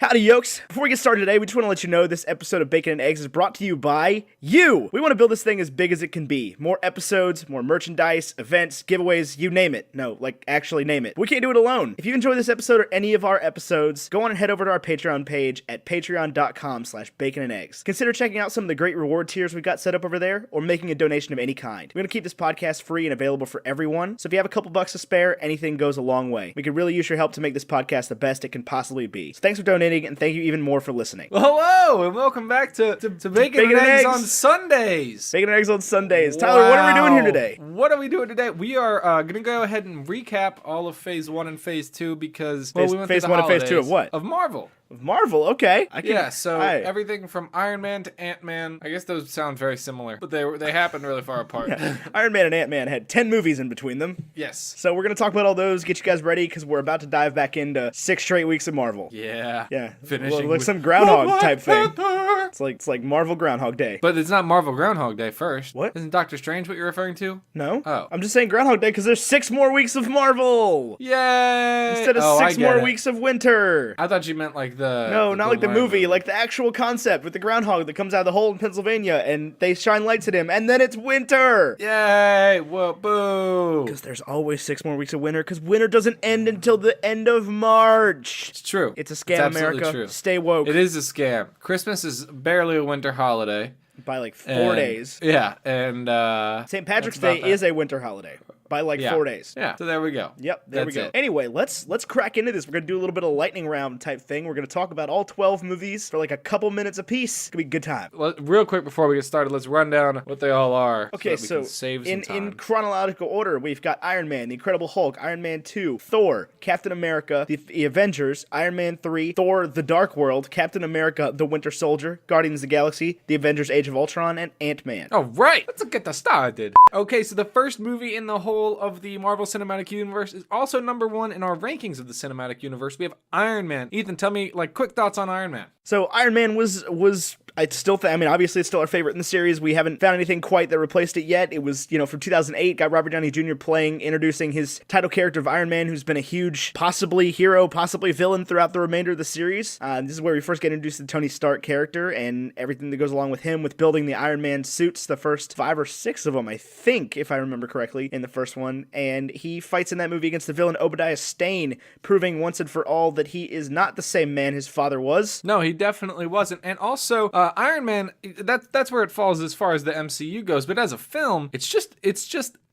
Howdy, yokes. Before we get started today, we just want to let you know this episode of Bacon and Eggs is brought to you by you. We want to build this thing as big as it can be. More episodes, more merchandise, events, giveaways, you name it. No, like, actually name it. We can't do it alone. If you enjoy this episode or any of our episodes, go on and head over to our Patreon page at patreon.com/baconandeggs. Consider checking out some of the great reward tiers we've got set up over there, or making a donation of any kind. We're going to keep this podcast free and available for everyone, so if you have a couple bucks to spare, anything goes a long way. We could really use your help to make this podcast the best it can possibly be. So thanks for donating, and thank you even more for listening. Well, hello, and welcome back to Bacon and Eggs on Sundays. Bacon and Eggs on Sundays. Tyler, what are we doing here today? What are we doing today? We are going to go ahead and recap all of Phase 1 and Phase 2 because we went Phase through the 1 and Phase holidays 2 of what? Of Marvel. Of Marvel, okay. Everything from Iron Man to Ant-Man. I guess those sound very similar, but they happen really far apart. Yeah. Iron Man and Ant-Man had 10 movies in between them. Yes. So we're going to talk about all those, get you guys ready, because we're about to dive back into 6 straight weeks of Marvel. Yeah. Yeah. Finishing like with some Groundhog type thing. It's like Marvel Groundhog Day. But it's not Marvel Groundhog Day first. What? Isn't Doctor Strange what you're referring to? No. Oh. I'm just saying Groundhog Day because there's 6 more weeks of Marvel. Yay! Instead of 6 more weeks of winter. I thought you meant like the... No, not like the movie, like the actual concept with the groundhog that comes out of the hole in Pennsylvania and they shine lights at him and then it's winter. Yay! Whoa, boo! Because there's always 6 more weeks of winter because winter doesn't end until the end of March. It's true. It's a scam, America. True. Stay woke. It is a scam. Christmas is barely a winter holiday. By like 4 days. Yeah, and... St. Patrick's Day is a winter holiday. By like 4 days. Yeah, so there we go. Yep, there we go. It. Anyway, let's crack into this. We're going to do a little bit of lightning round type thing. We're going to talk about all 12 movies for like a couple minutes apiece. It's going to be a good time. Real quick before we get started, let's run down what they all are. Okay, so save some time. In chronological order, we've got Iron Man, The Incredible Hulk, Iron Man 2, Thor, Captain America, the Avengers, Iron Man 3, Thor, The Dark World, Captain America, The Winter Soldier, Guardians of the Galaxy, The Avengers Age of Ultron, and Ant-Man. All right, let's get this started. Okay, so the first movie in the whole of the Marvel Cinematic Universe is also number 1 in our rankings of the Cinematic Universe. We have Iron Man. Ethan, tell me, like, quick thoughts on Iron Man. So Iron Man was I still think, I mean, obviously it's still our favorite in the series. We haven't found anything quite that replaced it yet. It was, from 2008, got Robert Downey Jr. introducing his title character of Iron Man, who's been a huge, possibly hero, possibly villain throughout the remainder of the series. This is where we first get introduced to the Tony Stark character and everything that goes along with him, with building the Iron Man suits, the first 5 or 6 of them, I think, if I remember correctly, in the first one. And he fights in that movie against the villain Obadiah Stane, proving once and for all that he is not the same man his father was. No, he definitely wasn't. And also, Iron Man, that's where it falls as far as the MCU goes. But as a film, it's just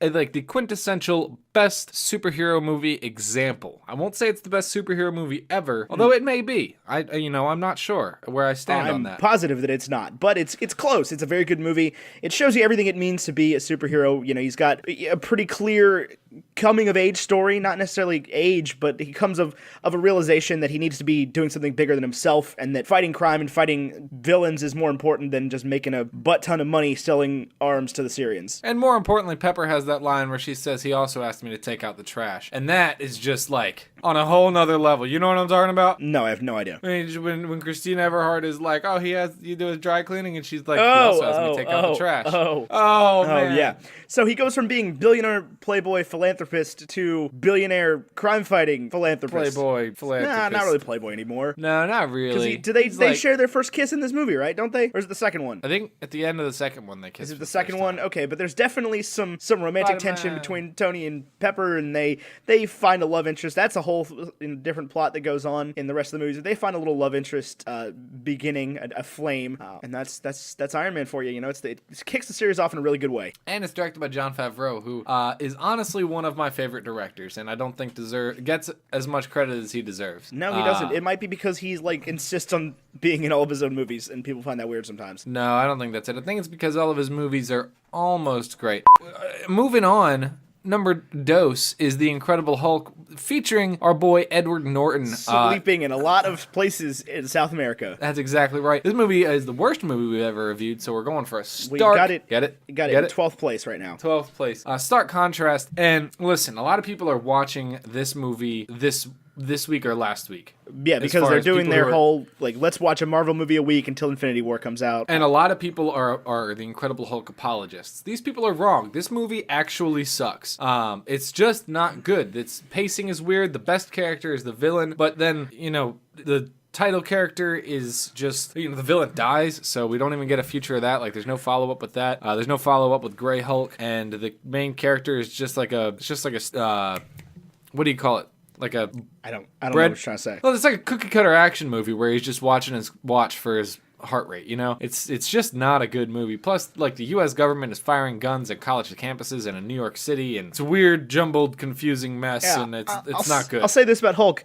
like the quintessential best superhero movie example. I won't say it's the best superhero movie ever, although it may be. I'm not sure where I stand on that. I'm positive that it's not, but it's close. It's a very good movie. It shows you everything it means to be a superhero. He's got a pretty clear coming of age story, not necessarily age, but he comes of a realization that he needs to be doing something bigger than himself, and that fighting crime and fighting villains is more important than just making a butt ton of money selling arms to the Syrians. And more importantly, Pepper has that line where she says, he also asked me to take out the trash. And that is just like on a whole nother level. You know what I'm talking about? No, I have no idea. I mean, when Christine Everhart is like, oh, you do his dry cleaning, and she's like, he also asked me to take out the trash. Oh, man. Yeah. So he goes from being billionaire playboy philanthropist to billionaire crime-fighting philanthropist. Playboy philanthropist. Nah, not really playboy anymore. No, not really. Because they share their first kiss in this movie, right? Don't they? Or is it the second one? I think at the end of the second one they kiss. Is it the second one? Okay, but there's definitely some romantic tension between Tony and Pepper, and they find a love interest. That's a whole different plot that goes on in the rest of the movies. They find a little love interest beginning, a flame, and that's Iron Man for you. It kicks the series off in a really good way. And it's directed by Jon Favreau, who is honestly one of my favorite directors, and I don't think gets as much credit as he deserves. No, he doesn't. It might be because he's insists on being in all of his own movies, and people find that weird sometimes. No, I don't think that's it. I think it's because all of his movies are almost great. Moving on. Number dose is The Incredible Hulk, featuring our boy Edward Norton. Sleeping in a lot of places in South America. That's exactly right. This movie is the worst movie we've ever reviewed, so we're going for a stark... We got it. Get it? Got it in 12th place right now. 12th place. Stark contrast. And listen, a lot of people are watching this movie this week or last week. Yeah, because they're doing their whole, let's watch a Marvel movie a week until Infinity War comes out. And a lot of people are the Incredible Hulk apologists. These people are wrong. This movie actually sucks. It's just not good. Its pacing is weird. The best character is the villain. But then, the title character is just, the villain dies, so we don't even get a future of that. Like, there's no follow-up with that. There's no follow-up with Grey Hulk, and the main character is just like a, what do you call it? Like a... I don't know what you're trying to say. Well, it's like a cookie-cutter action movie where he's just watching his watch for his heart rate, It's just not a good movie. Plus, like, the U.S. government is firing guns at college campuses and in New York City, and it's a weird, jumbled, confusing mess, and it's not good. I'll say this about Hulk.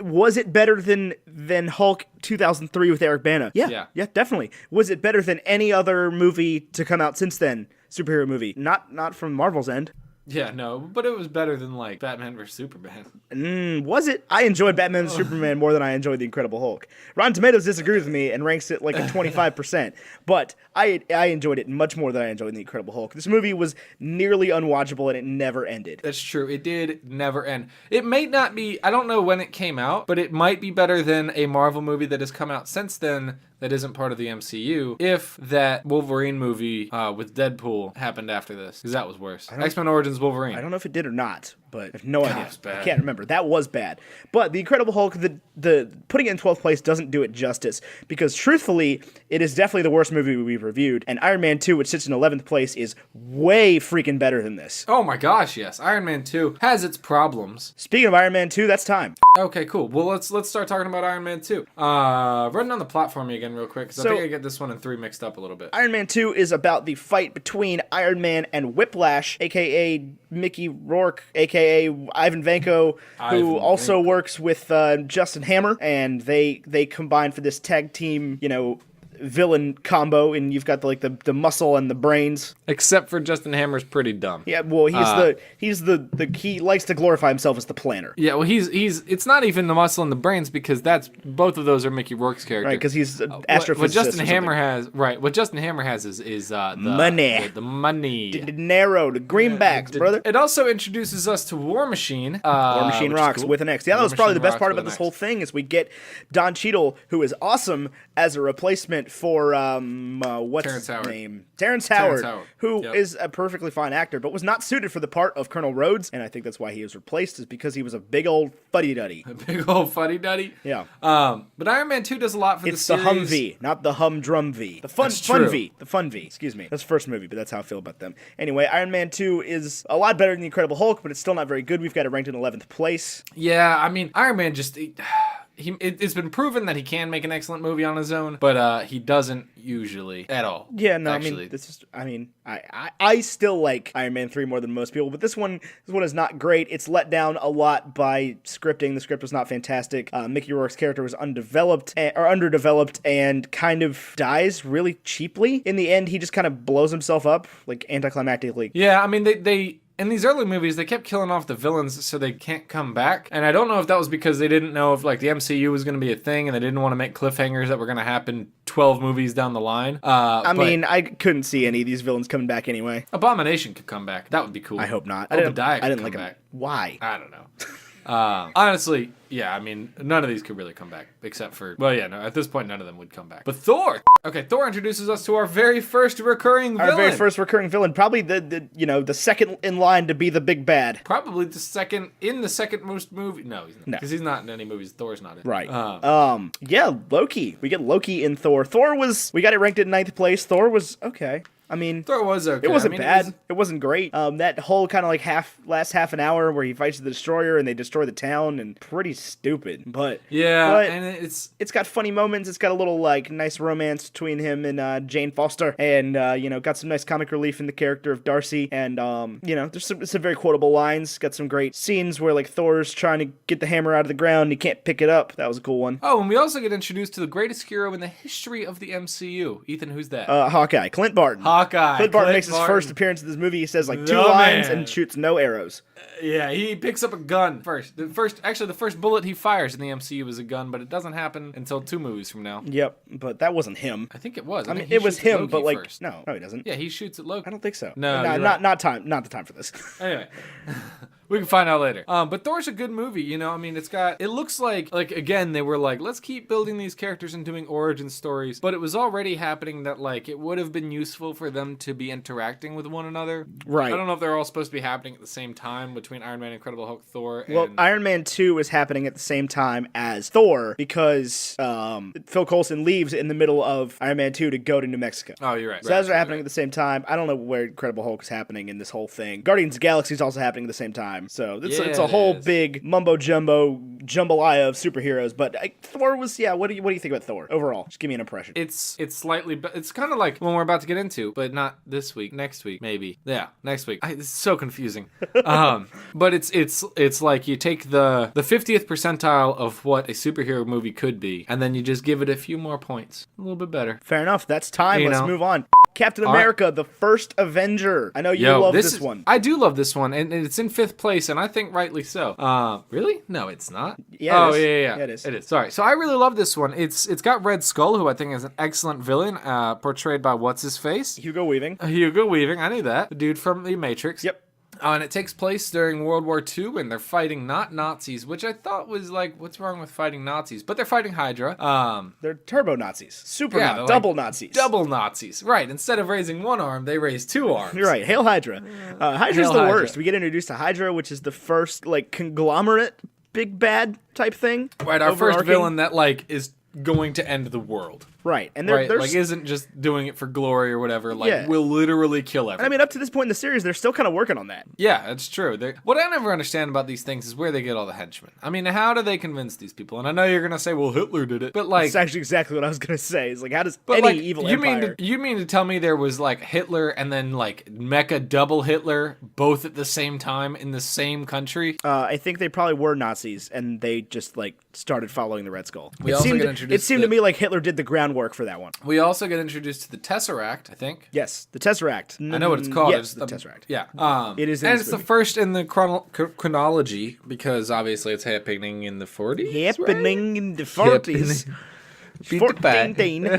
Was it better than Hulk 2003 with Eric Bana? Yeah, definitely. Was it better than any other movie to come out since then? Superhero movie? Not from Marvel's end. Yeah, no, but it was better than, like, Batman vs. Superman. Was it? I enjoyed Batman vs. Superman more than I enjoyed The Incredible Hulk. Rotten Tomatoes disagrees with me and ranks it like a 25%, but I enjoyed it much more than I enjoyed The Incredible Hulk. This movie was nearly unwatchable and it never ended. That's true. It did never end. It may not be, I don't know when it came out, but it might be better than a Marvel movie that has come out since then that isn't part of the MCU, if that Wolverine movie with Deadpool happened after this, because that was worse. X-Men Origins Wolverine. I don't know if it did or not, but I have no idea. It's bad. I can't remember. That was bad. But The Incredible Hulk, the putting it in 12th place doesn't do it justice, because truthfully, it is definitely the worst movie we've reviewed, and Iron Man 2, which sits in 11th place, is way freaking better than this. Oh my gosh, yes. Iron Man 2 has its problems. Speaking of Iron Man 2, that's time. Okay, cool. Well, let's start talking about Iron Man 2. Run down the plot for me again real quick, because I think I get this one and 3 mixed up a little bit. Iron Man 2 is about the fight between Iron Man and Whiplash, a.k.a. Mickey Rourke, a.k.a. Ivan Vanko, who also works with Justin Hammer, and they combine for this tag team, villain combo, and you've got the muscle and the brains. Except for Justin Hammer's pretty dumb. Yeah, well, he likes to glorify himself as the planner. Yeah, well, it's not even the muscle and the brains, because both of those are Mickey Rourke's character. Right, because he's an astrophysicist. What Justin Hammer has is the money. The money. Dinero, the greenbacks, brother. It also introduces us to War Machine. War Machine rocks with an X. Yeah, that was probably the best part about this whole thing, is we get Don Cheadle, who is awesome as a replacement for what's his name? Terrence Howard, who is a perfectly fine actor, but was not suited for the part of Colonel Rhodes, and I think that's why he was replaced, is because he was a big old fuddy-duddy. A big old fuddy-duddy? Yeah. But Iron Man 2 does a lot for the series. It's the Humvee, not the Humdrum V. The fun V. The fun V. Excuse me. That's the first movie, but that's how I feel about them. Anyway, Iron Man 2 is a lot better than The Incredible Hulk, but it's still not very good. We've got it ranked in 11th place. Yeah, I mean, Iron Man just... It's been proven that he can make an excellent movie on his own, but he doesn't usually at all. Yeah, no, actually. I still like Iron Man 3 more than most people, but this one is not great. It's let down a lot by scripting. The script was not fantastic. Mickey Rourke's character was underdeveloped and kind of dies really cheaply. In the end, he just kind of blows himself up, like, anticlimactically. Yeah, I mean, they in these early movies, they kept killing off the villains so they can't come back. And I don't know if that was because they didn't know if, like, the MCU was going to be a thing and they didn't want to make cliffhangers that were going to happen 12 movies down the line. I couldn't see any of these villains coming back anyway. Abomination could come back. That would be cool. I hope not. Obadiah I didn't could like come back. Why? I don't know. Honestly, yeah, I mean, none of these could really come back, except for, at this point, none of them would come back. But Thor! Okay, Thor introduces us to our very first recurring villain. Our very first recurring villain, probably the second in line to be the big bad. Probably the second most movie. No, he's not. Because he's not in any movies. Thor's not in. Right. Loki. We get Loki in Thor. We got it ranked at 9th place. Thor was okay. I mean, Thor was okay. It wasn't bad. It wasn't great. That whole kind of like last half an hour where he fights the Destroyer and they destroy the town, and pretty stupid. But and it's got funny moments. It's got a little like nice romance between him and Jane Foster, and got some nice comic relief in the character of Darcy, and there's some very quotable lines. Got some great scenes where like Thor's trying to get the hammer out of the ground and he can't pick it up. That was a cool one. Oh, and we also get introduced to the greatest hero in the history of the MCU. Ethan, who's that? Hawkeye, Clint Barton. Clint Barton makes his first appearance in this movie. He says like 2 lines and shoots no arrows. Yeah, he picks up a gun first. The first bullet he fires in the MCU is a gun, but it doesn't happen until 2 movies from now. Yep, but that wasn't him. I think it was. I mean, it was him, but like first. No, he doesn't. Yeah, he shoots at Loki. I don't think so. No, not the time for this. Anyway. We can find out later. But Thor's a good movie, you know. I mean, it looks like again they were like, let's keep building these characters and doing origin stories, but it was already happening that like it would have been useful for them to be interacting with one another. Right. I don't know if they're all supposed to be happening at the same time between Iron Man, Incredible Hulk, Thor. And... Well, Iron Man 2 is happening at the same time as Thor because Phil Coulson leaves in the middle of Iron Man 2 to go to New Mexico. Oh, you're right. So those are happening at the same time. I don't know where Incredible Hulk is happening in this whole thing. Guardians of the Galaxy is also happening at the same time. So it's a whole big mumbo-jumbo jambalaya of superheroes. But Thor was, what do you think about Thor overall? Just give me an impression. It's slightly, it's kind of like one we're about to get into, but not this week. Next week, maybe. Yeah, next week. This is so confusing. But it's like you take the 50th percentile of what a superhero movie could be, and then you just give it a few more points. A little bit better. Fair enough. That's time. Let's move on. Captain America, the first Avenger. I know you love this one. I do love this one, and it's in 5th place, and I think rightly so. Really? No, it's not. Yeah, yeah. It is. It is. Sorry. So I really love this one. It's got Red Skull, who I think is an excellent villain, portrayed by what's his face? Hugo Weaving. Hugo Weaving. I knew that. The dude from The Matrix. Yep. And it takes place during World War II, and they're fighting not Nazis, which I thought was like, what's wrong with fighting Nazis? But they're fighting Hydra. They're turbo Nazis. Double Nazis. Double Nazis. Right. Instead of raising one arm, they raise 2 arms. You're right. Hail Hydra. Hydra's the worst. We get introduced to Hydra, which is the first, conglomerate big bad type thing. Right. Our first villain that, is going to end the world. Right. And there's isn't just doing it for glory or whatever. Will literally kill everyone. And I mean, up to this point in the series, they're still kind of working on that. Yeah, it's true. What I never understand about these things is where they get all the henchmen. I mean, how do they convince these people? And I know you're going to say, well, Hitler did it. But That's actually exactly what I was going to say. It's how does any evil empire... You mean to tell me there was, Hitler and then, Mecha double Hitler both at the same time in the same country? I think they probably were Nazis, and they just, started following the Red Skull. It seemed to me like Hitler did the groundwork for that one. We also get introduced to the Tesseract, I think. Yes, the Tesseract. I know what it's called. Yes, the Tesseract. Yeah. It is. And it's the first in the chronology because obviously it's happening in the 40s. Happening in the 40s. 14.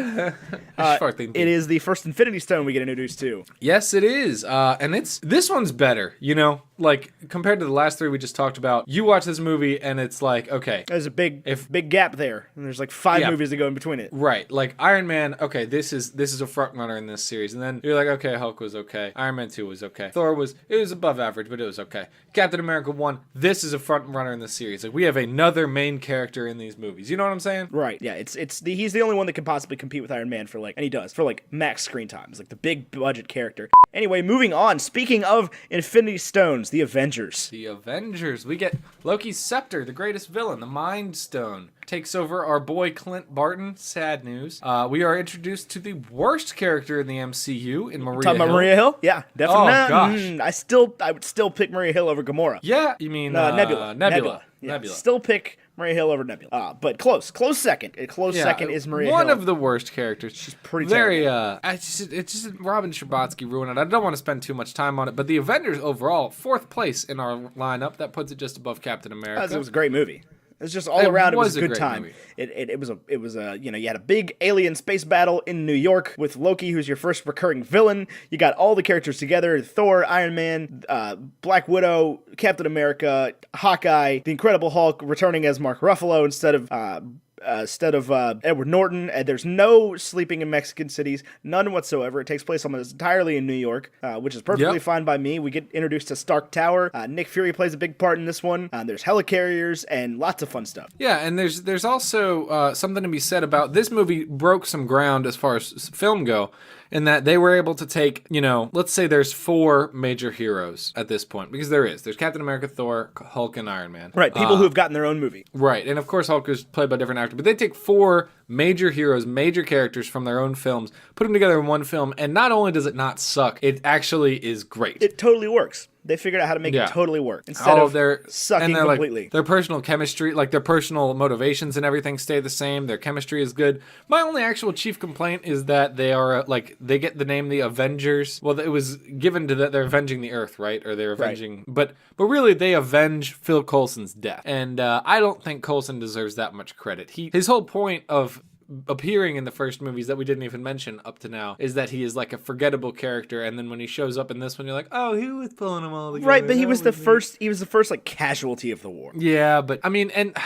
It is the first Infinity Stone we get introduced to. Yes, it is. And this one's better, compared to the last 3 we just talked about. You watch this movie and it's okay. There's a big gap there. And there's 5 movies that go in between it. Right. Iron Man, okay, this is a front runner in this series. And then you're okay, Hulk was okay. Iron Man 2 was okay. Thor was above average, but it was okay. Captain America 1, this is a front runner in this series. We have another main character in these movies. You know what I'm saying? Right. Yeah, he's the only one that can possibly compete with Iron Man for and he does, for max screen time. It's the big budget character. Anyway, moving on. Speaking of Infinity Stones, the Avengers. The Avengers. We get Loki's scepter, the greatest villain, the Mind Stone. Takes over our boy Clint Barton. Sad news. We are introduced to the worst character in the MCU in Maria Hill. Talking about Maria Hill? Yeah, definitely. Oh, gosh. I would still pick Maria Hill over Gamora. Yeah, you mean Nebula. Nebula. Yeah, still pick Maria Hill over Nebula. But close second. Second is Maria Hill. One of the worst characters. She's pretty terrible. It's just Robin Scherbatsky ruined it. I don't want to spend too much time on it, but the Avengers overall, 4th place in our lineup. That puts it just above Captain America. It was a great movie. It was just all around. It was a good time. It was you had a big alien space battle in New York with Loki, who's your first recurring villain. You got all the characters together: Thor, Iron Man, Black Widow, Captain America, Hawkeye, the Incredible Hulk returning as Mark Ruffalo instead of Edward Norton. And there's no sleeping in Mexican cities, none whatsoever. It takes place almost entirely in New York, which is perfectly fine by me. We get introduced to Stark Tower. Nick Fury plays a big part in this one. There's helicarriers and lots of fun stuff. Yeah, and there's also something to be said about this movie. Broke some ground as far as film go, in that they were able to take, let's say there's 4 major heroes at this point, because there's Captain America, Thor, Hulk, and Iron Man. Right, people who have gotten their own movie. Right, and of course Hulk is played by different actors, but they take 4 major heroes, major characters from their own films, put them together in one film, and not only does it not suck, it actually is great. It totally works. They figured out how to make it totally work instead of sucking completely. Their personal chemistry, their personal motivations and everything stay the same. Their chemistry is good. My only actual chief complaint is that they are they get the name the Avengers. Well, it was given to that they're avenging the Earth, right? Or they're avenging, but really they avenge Phil Coulson's death, and I don't think Coulson deserves that much credit. His whole point of appearing in the first movies that we didn't even mention up to now is that he is like a forgettable character, and then when he shows up in this one, you're like, oh, he was pulling them all together. Right, but he was the first like casualty of the war. Yeah, but I mean, and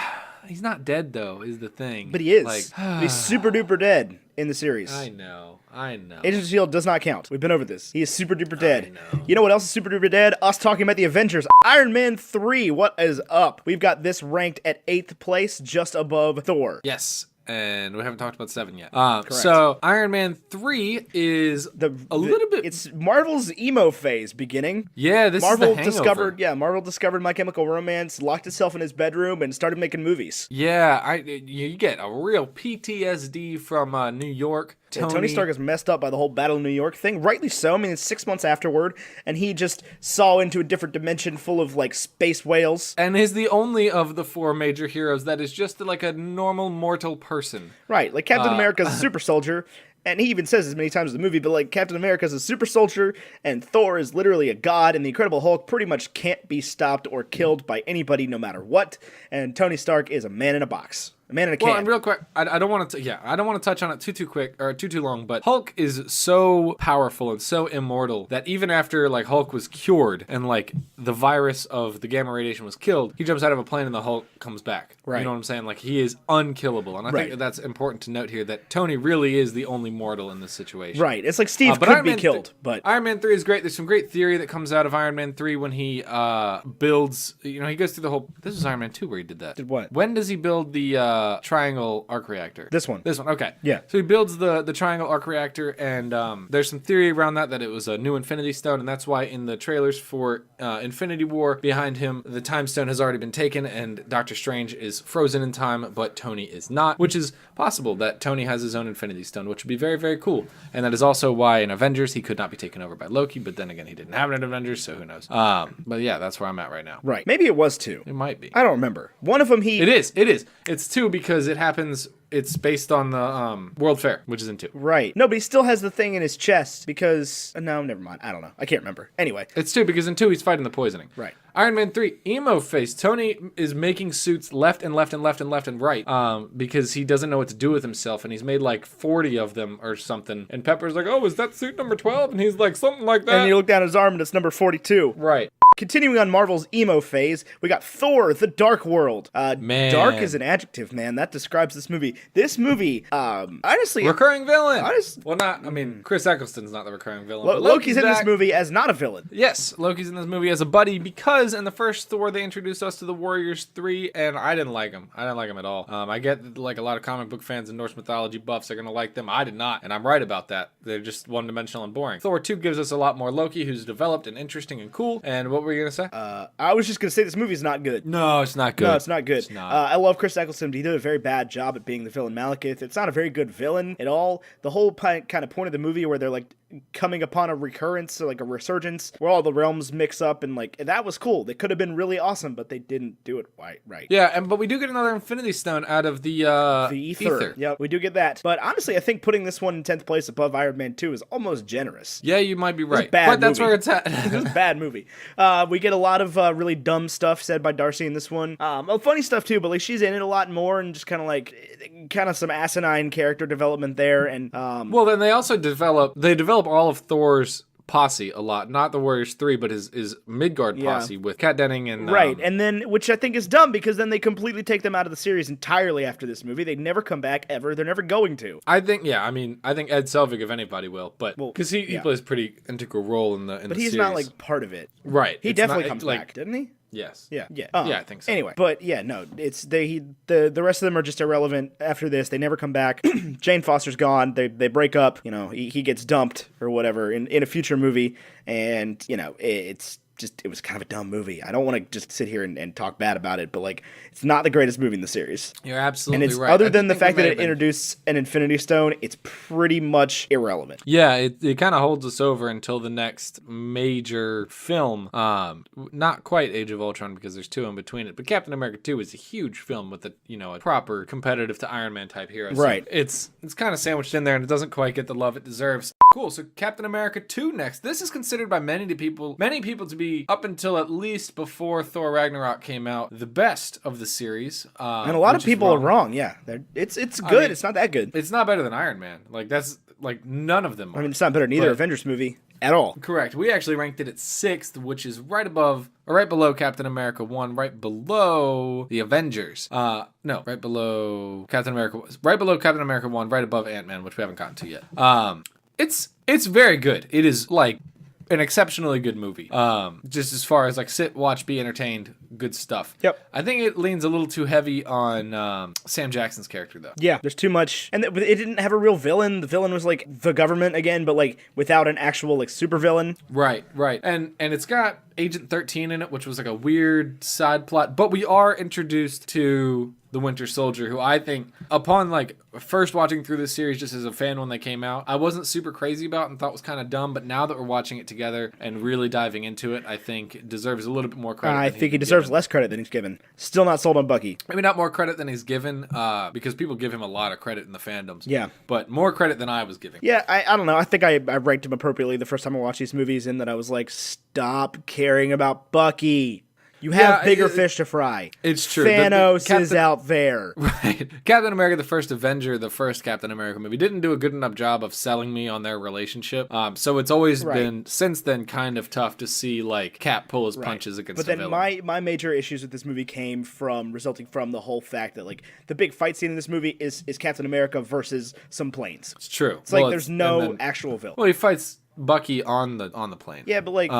he's not dead though, is the thing. But he is. Like, he's super duper dead in the series. I know. Agents of S.H.I.E.L.D. does not count. We've been over this. He is super duper dead. I know. You know what else is super duper dead? Us talking about the Avengers. Iron Man 3, what is up? We've got this ranked at 8th place, just above Thor. Yes. And we haven't talked about 7 yet. So Iron Man 3 is a little bit. It's Marvel's emo phase beginning. Yeah, this is the hangover. Marvel discovered My Chemical Romance, locked itself in his bedroom, and started making movies. Yeah, you get a real PTSD from New York. Tony Stark is messed up by the whole Battle of New York thing, rightly so. I mean, it's 6 months afterward, and he just saw into a different dimension full of, like, space whales. And is the only of the 4 major heroes that is just, like, a normal mortal person. Right, like Captain America's a super soldier, and he even says this many times in the movie, but, like, Captain America's a super soldier, and Thor is literally a god, and the Incredible Hulk pretty much can't be stopped or killed by anybody no matter what, and Tony Stark is a man in a box. A man in a can. Well, and real quick, I don't want to. I don't want to touch on it too quick or too long. But Hulk is so powerful and so immortal that even after like Hulk was cured and like the virus of the gamma radiation was killed, he jumps out of a plane and the Hulk comes back. Right. You know what I'm saying? Like he is unkillable, and I think that's important to note here that Tony really is the only mortal in this situation. Right. It's like Steve could be killed, but Iron Man 3 is great. There's some great theory that comes out of Iron Man 3 when he builds. You know, he goes through the whole. This was Iron Man 2 where he did that. Did what? When does he build the triangle arc reactor? This one, okay. Yeah. So he builds the triangle arc reactor, and there's some theory around that it was a new Infinity Stone, and that's why in the trailers for Infinity War, behind him, the Time Stone has already been taken, and Doctor Strange is frozen in time, but Tony is not, which is possible that Tony has his own Infinity Stone, which would be very, very cool. And that is also why in Avengers he could not be taken over by Loki, but then again, he didn't have it in Avengers, so who knows. But yeah, that's where I'm at right now. Right. Maybe it was 2. It might be. I don't remember. One of them It is. It's 2 because it happens. It's based on the World Fair, which is in 2. Right. No, but he still has the thing in his chest because... No, never mind. I don't know. I can't remember. Anyway. It's 2 because in 2 he's fighting the poisoning. Right. Iron Man 3, emo face. Tony is making suits left and left and left and left and right because he doesn't know what to do with himself, and he's made like 40 of them or something. And Pepper's like, oh, is that suit number 12? And he's like, something like that. And you look down his arm and it's number 42. Right. Continuing on Marvel's emo phase, we got Thor, The Dark World. Man. Dark is an adjective, man. That describes this movie. This movie, honestly... Recurring villain. Well, not... I mean, Chris Eccleston's not the recurring villain. But Loki's in this movie as not a villain. Yes, Loki's in this movie as a buddy because in the first Thor, they introduced us to the Warriors 3, and I didn't like him. I didn't like him at all. I get, like, a lot of comic book fans and Norse mythology buffs are going to like them. I did not, and I'm right about that. They're just one-dimensional and boring. Thor 2 gives us a lot more Loki, who's developed and interesting and cool. And what were you going to say? I was just going to say this movie's not good. No, it's not good. No, it's not good. It's not. I love Chris Eccleston, but he did a very bad job at being the villain Malekith. It's not a very good villain at all. The whole kind of point of the movie where they're like coming upon a recurrence, or like a resurgence, where all the realms mix up, and like that was cool. They could have been really awesome, but they didn't do it right. Yeah, but we do get another Infinity Stone out of the ether. Yep, we do get that. But honestly, I think putting this one in 10th place above Iron Man 2 is almost generous. Yeah, you might be right. But that's where it's at. It's a bad movie. We get a lot of really dumb stuff said by Darcy in this one. Funny stuff too, but like she's in it a lot more, and just kind of some asinine character development there. And well, then they also develop all of Thor's posse a lot, not the Warriors 3, but his Midgard posse with Kat Denning and right, and then which I think is dumb because then they completely take them out of the series entirely after this movie. They never come back ever. They're never going to. I think I think Ed Selvig, if anybody, will, but because he plays a pretty integral role in the but he's series. Not like part of it, right? He definitely comes back, didn't he? Yes. Yeah. Yeah, I think so. Anyway, but yeah, no, it's the rest of them are just irrelevant after this. They never come back. Jane Foster's gone. They break up. You know, he gets dumped or whatever in a future movie, and you know, it was kind of a dumb movie. I don't want to just sit here and talk bad about it, but like it's not the greatest movie in the series. You're absolutely right. right. Other than the fact that it introduced an Infinity Stone, it's pretty much irrelevant. Yeah, it kind of holds us over until the next major film. Not quite Age of Ultron because there's 2 in between it, but Captain America 2 is a huge film with a proper competitive to Iron Man type hero. So right. It's kind of sandwiched in there, and it doesn't quite get the love it deserves. Cool. So Captain America 2 next. This is considered by many people to be, up until at least before Thor Ragnarok came out, the best of the series. And a lot of people are wrong. Yeah, it's good. I mean, it's not that good. It's not better than Iron Man. Like that's like none of them are. I mean, it's not better than either Avengers movie at all. Correct. We actually ranked it at 6th, which is right below Captain America 1, right below the Avengers. No, right below Captain America 1, right above Ant-Man, which we haven't gotten to yet. It's very good. It is like an exceptionally good movie. Just as far as like sit, watch, be entertained, good stuff. Yep. I think it leans a little too heavy on Sam Jackson's character though. Yeah, there's too much, and it didn't have a real villain. The villain was like the government again, but like without an actual like super villain. Right. And it's got Agent 13 in it, which was like a weird side plot, but we are introduced to the Winter Soldier, who I think, upon like first watching through this series just as a fan when they came out, I wasn't super crazy about and thought was kind of dumb, but now that we're watching it together and really diving into it, I think it deserves a little bit more credit. I think he deserves less credit than he's given. Still not sold on Bucky. Maybe not more credit than he's given, because people give him a lot of credit in the fandoms. Yeah. But more credit than I was giving. Yeah, I don't know. I think I ranked him appropriately the first time I watched these movies, in that I was like, stop caring about Bucky. You have bigger fish to fry. It's true. Thanos is out there. Right. Captain America, the first Avenger, the first Captain America movie, didn't do a good enough job of selling me on their relationship. So it's always been, since then, kind of tough to see like Cap pull his punches against a villain. But then my major issues with this movie resulting from the whole fact that like the big fight scene in this movie is Captain America versus some planes. It's true. It's like there's no actual villain. Well, he fights Bucky on the plane. Yeah, but like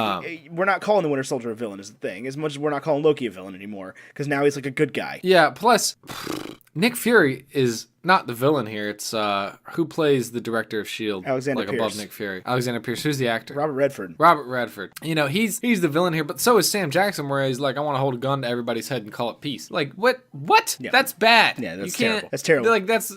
we're not calling the Winter Soldier a villain is the thing, as much as we're not calling Loki a villain anymore, because now he's like a good guy. Yeah, plus Nick Fury is not the villain here. It's who plays the director of S.H.I.E.L.D. Alexander like Pierce. Above Nick Fury. Alexander Pierce. Who's the actor? Robert Redford. Robert Redford. You know, he's the villain here, but so is Sam Jackson, where he's like, I want to hold a gun to everybody's head and call it peace. Like, what? Yeah. That's bad. Yeah, that's terrible. That's terrible. Like, that's...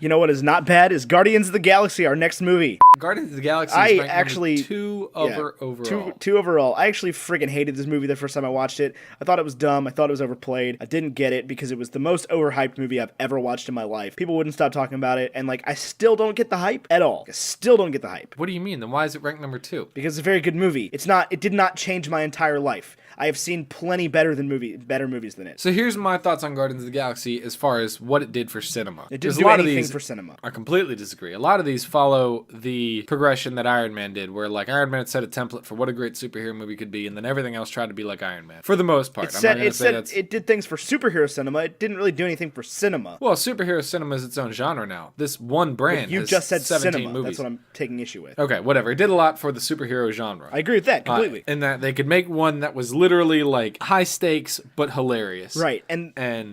You know what is not bad is Guardians of the Galaxy, our next movie. Guardians of the Galaxy is ranked actually number 2 overall. Two overall. I actually friggin' hated this movie the first time I watched it. I thought it was dumb. I thought it was overplayed. I didn't get it because it was the most overhyped movie I've ever watched in my life. People wouldn't stop talking about it, and like I still don't get the hype at all. I still don't get the hype. What do you mean? Then why is it ranked number 2? Because it's a very good movie. It did not change my entire life. I have seen plenty better movies than it. So here's my thoughts on Guardians of the Galaxy as far as what it did for cinema. It didn't do anything for cinema. I completely disagree. A lot of these follow the progression that Iron Man did, where like Iron Man set a template for what a great superhero movie could be, and then everything else tried to be like Iron Man. For the most part. It did things for superhero cinema. It didn't really do anything for cinema. Well, superhero cinema is its own genre now. This one brand you has just said 17 cinema. movies. That's what I'm taking issue with. Okay, whatever. It did a lot for the superhero genre. I agree with that completely. In that they could make one that was literally like high stakes but hilarious. Right. And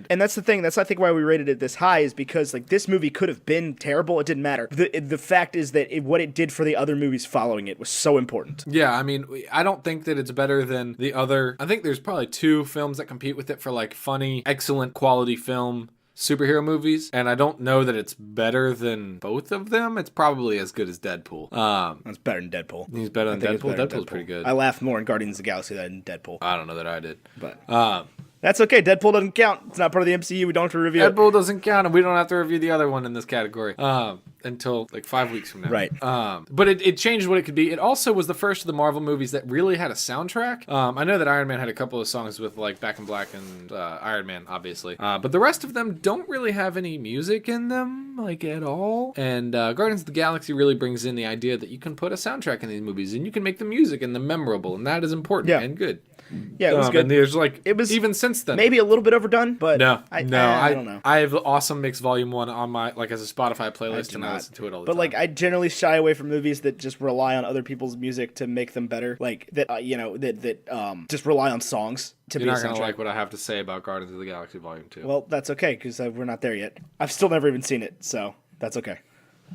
that's the thing. That's I think why we rated it this high, is because like this movie could have been terrible. It didn't matter. The fact is that what it did for the other movies following it was so important. Yeah, I mean, I don't think that it's better than the other. I think there's probably 2 films that compete with it for like funny, excellent quality film superhero movies, and I don't know that it's better than both of them. It's probably as good as Deadpool. That's better than Deadpool. He's better than Deadpool. Deadpool's pretty good. I laughed more in Guardians of the Galaxy than in Deadpool. I don't know that I did. But that's okay. Deadpool doesn't count. It's not part of the MCU. We don't have to review it. Deadpool doesn't count, and we don't have to review the other one in this category until like 5 weeks from now. Right. But it changed what it could be. It also was the first of the Marvel movies that really had a soundtrack. I know that Iron Man had a couple of songs with like Back in Black and Iron Man, obviously. But the rest of them don't really have any music in them, like at all. And Guardians of the Galaxy really brings in the idea that you can put a soundtrack in these movies and you can make the music and the memorable, and that is important and good. Yeah, it was good. And there's like, it was even since then, maybe a little bit overdone, but I don't know. I have Awesome Mix Volume 1 on my like as a Spotify playlist, and I listen to it all the time. But like, I generally shy away from movies that just rely on other people's music to make them better. Like that, just rely on songs to be a soundtrack. You're not gonna like what I have to say about Guardians of the Galaxy Volume 2. Well, that's okay because we're not there yet. I've still never even seen it, so that's okay.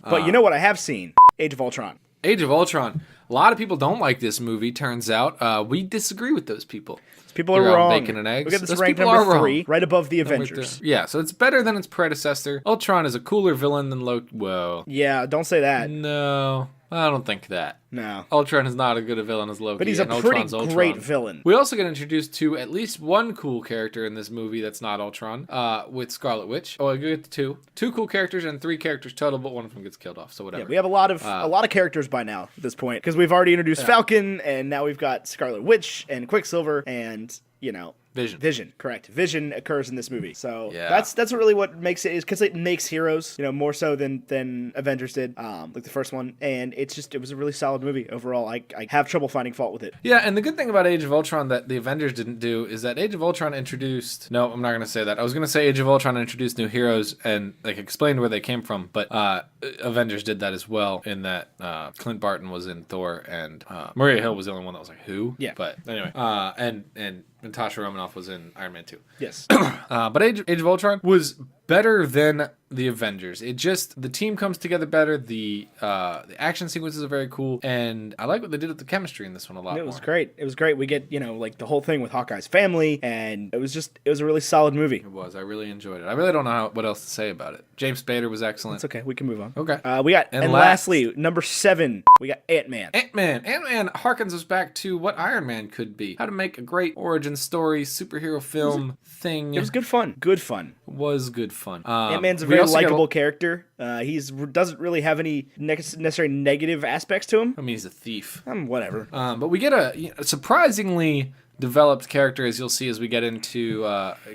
But you know what I have seen? Age of Ultron. Age of Ultron. A lot of people don't like this movie, turns out. We disagree with those people. People are Here on wrong. Bacon and Eggs. We got this Those ranked people are number 3, wrong. right above the Avengers. Yeah, so it's better than its predecessor. Ultron is a cooler villain than Loki. Whoa. Yeah, don't say that. No, I don't think that. No. Ultron is not as good a villain as Loki. But he's a and pretty Ultron's Ultron. great villain. We also get introduced to at least one cool character in this movie that's not Ultron, with Scarlet Witch. Oh, I get two cool characters and 3 characters total, but one of them gets killed off. So whatever. Yeah, we have a lot of characters by now at this point, because we've already introduced Falcon, and now we've got Scarlet Witch and Quicksilver, and Vision, correct. Vision occurs in this movie, so that's really what makes it, is because it makes heroes, more so than Avengers did, like the first one, and it was a really solid movie overall. I have trouble finding fault with it. Yeah, and the good thing about Age of Ultron that the Avengers didn't do is that Age of Ultron introduced. No, I'm not gonna say that. I was gonna say Age of Ultron introduced new heroes and explained where they came from, but Avengers did that as well. In that Clint Barton was in Thor, and Maria Hill was the only one that was like, who? Yeah. But anyway, and Natasha Romanoff was in Iron Man 2. Yes. But Age of Ultron was better than the Avengers. The team comes together better. The action sequences are very cool, and I like what they did with the chemistry in this one a lot. It was great. It was great. We get the whole thing with Hawkeye's family, and it was a really solid movie. It was. I really enjoyed it. I really don't know what else to say about it. James Spader was excellent. It's okay. We can move on. Okay. We got and lastly, number 7, we got AntMan. AntMan harkens us back to what Iron Man could be. How to make a great origin story superhero film thing. It was good fun. Good fun. Was good fun. AntMan's a very likable character. He doesn't really have any necessary negative aspects to him. I mean, he's a thief. Whatever. But we get a surprisingly developed character, as you'll see as we get into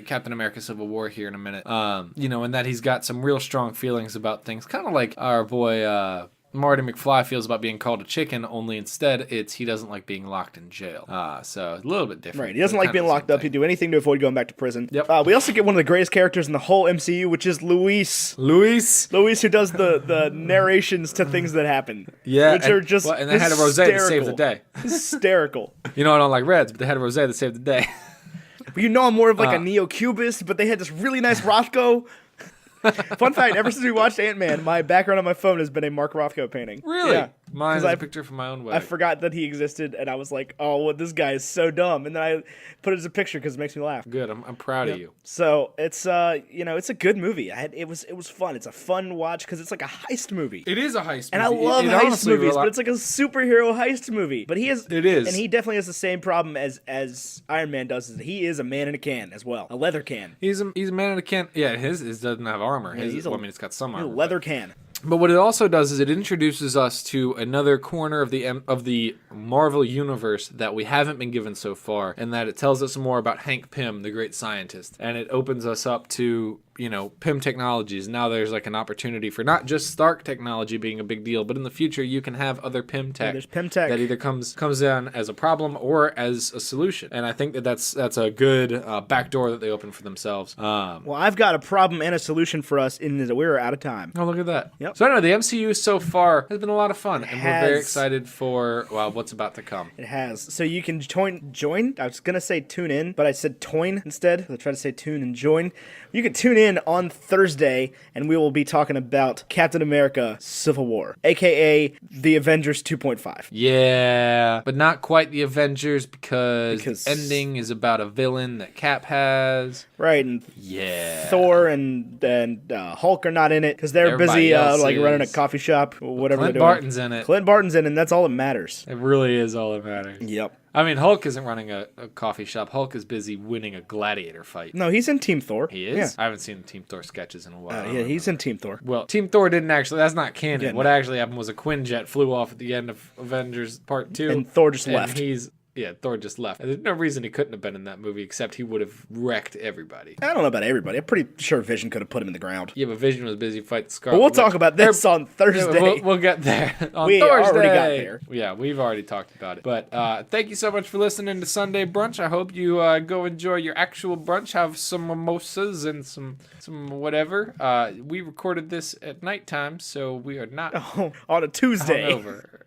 Captain America Civil War here in a minute. And that he's got some real strong feelings about things, kind of like our boy Marty McFly feels about being called a chicken, only instead he doesn't like being locked in jail. So a little bit different. Right, he doesn't like being locked up. He'd do anything to avoid going back to prison. Yep. We also get one of the greatest characters in the whole MCU, which is Luis, who does the narrations to things that happen. Yeah, which are just and they had a rosé to save the day. Hysterical. I don't like reds, but they had a rosé to save the day. I'm more of like a neo-cubist, but they had this really nice Rothko. Fun fact, ever since we watched Ant-Man, my background on my phone has been a Mark Rothko painting. Really? Yeah. Mine's a picture from my own wedding. I forgot that he existed, and I was like, oh, well, this guy is so dumb. And then I put it as a picture because it makes me laugh. Good. I'm proud of you. So it's it's a good movie. It was fun. It's a fun watch because it's like a heist movie. It is a heist movie. And I love heist movies, but it's like a superhero heist movie. But it is. And he definitely has the same problem as Iron Man does, is that he is a man in a can as well. A leather can. He's a man in a can. Yeah, his doesn't have armor. Yeah, it's got some armor. A leather can. But what it also does is it introduces us to another corner of the Marvel universe that we haven't been given so far, and that it tells us more about Hank Pym, the great scientist, and it opens us up to Pym Technologies. Now there's like an opportunity for not just Stark technology being a big deal, but in the future you can have other Pym tech. Yeah, there's Pym tech that either comes in as a problem or as a solution, and I think that's a good backdoor that they open for themselves. Well, I've got a problem and a solution for us in that we're out of time. Oh, look at that. Yep. So I don't know, the MCU so far has been a lot of fun, and we're very excited for what's about to come. It has. So you can join. I was gonna say tune in, but I said toin instead. I tried to say tune and join. You can tune in on Thursday, and we will be talking about Captain America Civil War, aka the Avengers 2.5. Yeah, but not quite the Avengers because the ending is about a villain that Cap has. Right, and Thor and Hulk are not in it because they're busy running a coffee shop or whatever they're doing. Clint Barton's in it. Clint Barton's in it, and that's all that matters. It really is all that matters. Yep. I mean, Hulk isn't running a coffee shop. Hulk is busy winning a gladiator fight. No, he's in Team Thor. He is? Yeah. I haven't seen the Team Thor sketches in a while. Yeah, he's in Team Thor. Well, Team Thor didn't actually... That's not canon. Yeah, what actually happened was a Quinjet flew off at the end of Avengers Part 2. And Thor just left. Thor just left. There's no reason he couldn't have been in that movie except he would have wrecked everybody. I don't know about everybody. I'm pretty sure Vision could have put him in the ground. Yeah, but Vision was busy fighting Scarlet But we'll talk about this on Thursday. Yeah, we'll get there on we Thursday. Already got there. Yeah, we've already talked about it. But thank you so much for listening to Sunday Brunch. I hope you go enjoy your actual brunch. Have some mimosas and some whatever. We recorded this at nighttime, so we are not on a Tuesday. Hungover.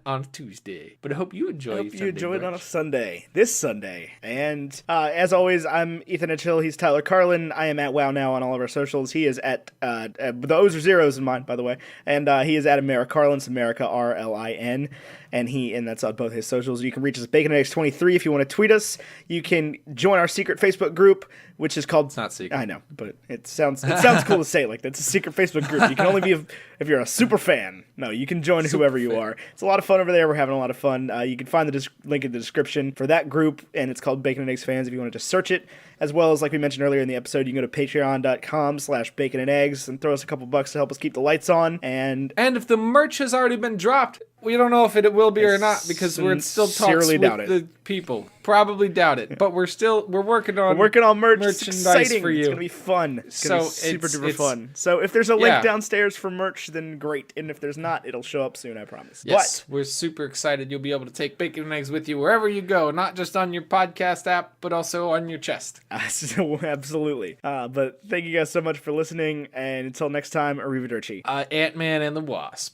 On Tuesday. But I hope you enjoy it on a Sunday. This Sunday. And as always, I'm Ethan Hitchell. He's Tyler Carlin. I am at Wow Now on all of our socials. He is at the O's are zeros in mine, by the way. And he is at America Carlin's America RLIN. and that's on both his socials. You can reach us at Baconandeggs23 if you want to tweet us. You can join our secret Facebook group, which is called... It's not secret. I know, but it sounds cool to say it like that. It's a secret Facebook group. You can only be if you're a super fan. No, you can join whoever you are. It's a lot of fun over there. We're having a lot of fun. You can find the link in the description for that group, and it's called Bacon and Eggs Fans if you want to just search it. As well as, like we mentioned earlier in the episode, you can go to patreon.com/baconandeggs and throw us a couple bucks to help us keep the lights on. And if the merch has already been dropped, we don't know if it will be or not because we're still talks with the people. Probably doubt it, but we're working on merch. Merchandise it's exciting. for you. It's gonna be fun. It's gonna be super duper fun. So if there's a link downstairs for merch, then great. And if there's not, it'll show up soon, I promise. Yes, we're super excited. You'll be able to take Bacon and Eggs with you wherever you go, not just on your podcast app, but also on your chest. Absolutely. But thank you guys so much for listening, and until next time, arrivederci. AntMan and the Wasp.